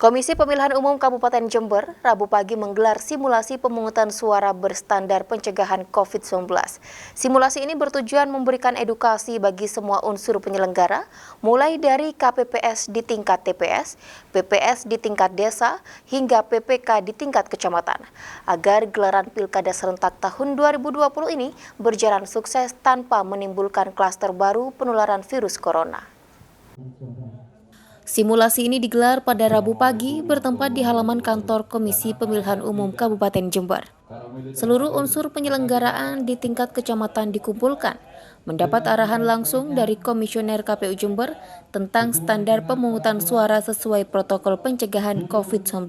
Komisi Pemilihan Umum Kabupaten Jember Rabu pagi menggelar simulasi pemungutan suara berstandar pencegahan COVID-19. Simulasi ini bertujuan memberikan edukasi bagi semua unsur penyelenggara, mulai dari KPPS di tingkat TPS, PPS di tingkat desa, hingga PPK di tingkat kecamatan, agar gelaran Pilkada serentak tahun 2020 ini berjalan sukses tanpa menimbulkan klaster baru penularan virus corona. Simulasi ini digelar pada Rabu pagi bertempat di halaman kantor Komisi Pemilihan Umum Kabupaten Jember. Seluruh unsur penyelenggaraan di tingkat kecamatan dikumpulkan, mendapat arahan langsung dari Komisioner KPU Jember tentang standar pemungutan suara sesuai protokol pencegahan COVID-19.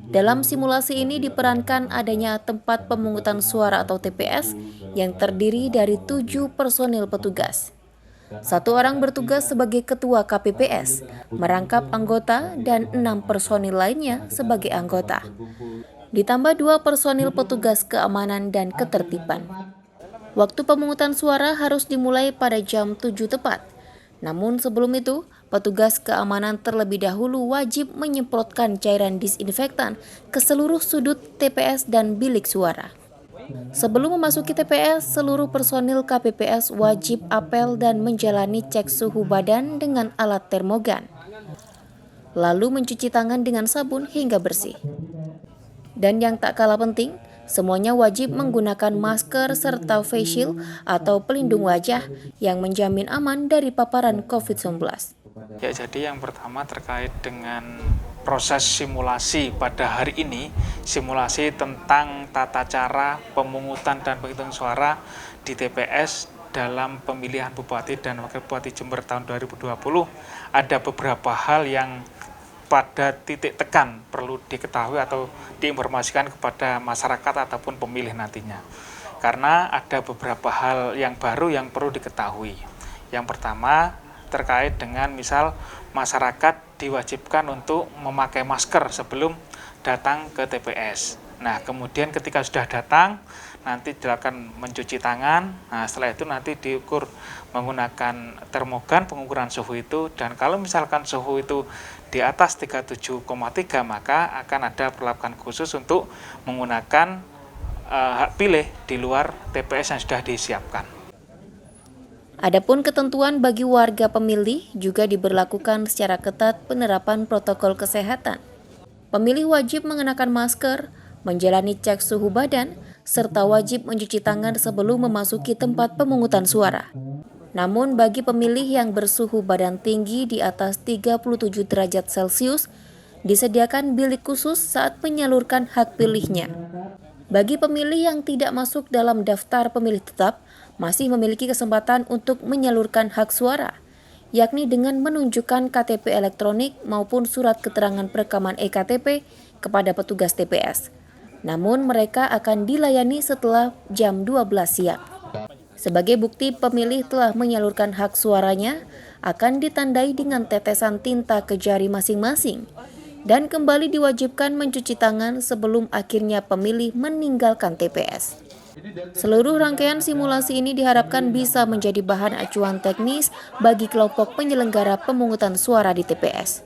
Dalam simulasi ini diperankan adanya tempat pemungutan suara atau TPS yang terdiri dari 7 personil petugas. Satu orang bertugas sebagai ketua KPPS, merangkap anggota, dan 6 personil lainnya sebagai anggota. Ditambah 2 personil petugas keamanan dan ketertiban. Waktu pemungutan suara harus dimulai pada jam 7 tepat. Namun sebelum itu, petugas keamanan terlebih dahulu wajib menyemprotkan cairan disinfektan ke seluruh sudut TPS dan bilik suara. Sebelum memasuki TPS, seluruh personil KPPS wajib apel dan menjalani cek suhu badan dengan alat termogan. Lalu mencuci tangan dengan sabun hingga bersih. Dan yang tak kalah penting, semuanya wajib menggunakan masker serta face shield atau pelindung wajah yang menjamin aman dari paparan COVID-19. Ya, jadi yang pertama terkait dengan proses simulasi pada hari ini, simulasi tentang tata cara pemungutan dan penghitungan suara di TPS dalam pemilihan Bupati dan Wakil Bupati Jember tahun 2020, ada beberapa hal yang pada titik tekan perlu diketahui atau diinformasikan kepada masyarakat ataupun pemilih nantinya. Karena ada beberapa hal yang baru yang perlu diketahui. Yang pertama, terkait dengan misal masyarakat diwajibkan untuk memakai masker sebelum datang ke TPS. Nah, kemudian ketika sudah datang, nanti dilakukan mencuci tangan. Nah, setelah itu nanti diukur menggunakan termogan pengukuran suhu itu, dan kalau misalkan suhu itu di atas 37,3 maka akan ada perlakuan khusus untuk menggunakan hak pilih di luar TPS yang sudah disiapkan. Adapun ketentuan bagi warga pemilih juga diberlakukan secara ketat penerapan protokol kesehatan. Pemilih wajib mengenakan masker, menjalani cek suhu badan, serta wajib mencuci tangan sebelum memasuki tempat pemungutan suara. Namun bagi pemilih yang bersuhu badan tinggi di atas 37 derajat Celcius, disediakan bilik khusus saat menyalurkan hak pilihnya. Bagi pemilih yang tidak masuk dalam daftar pemilih tetap, masih memiliki kesempatan untuk menyalurkan hak suara, yakni dengan menunjukkan KTP elektronik maupun surat keterangan perekaman EKTP kepada petugas TPS. Namun mereka akan dilayani setelah jam 12 siang. Sebagai bukti pemilih telah menyalurkan hak suaranya, akan ditandai dengan tetesan tinta ke jari masing-masing, dan kembali diwajibkan mencuci tangan sebelum akhirnya pemilih meninggalkan TPS. Seluruh rangkaian simulasi ini diharapkan bisa menjadi bahan acuan teknis bagi kelompok penyelenggara pemungutan suara di TPS.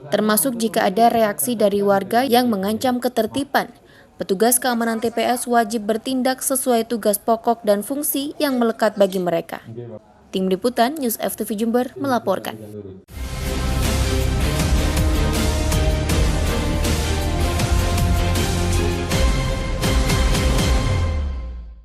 Termasuk jika ada reaksi dari warga yang mengancam ketertiban, petugas keamanan TPS wajib bertindak sesuai tugas pokok dan fungsi yang melekat bagi mereka. Tim Liputan News FTV Jember melaporkan.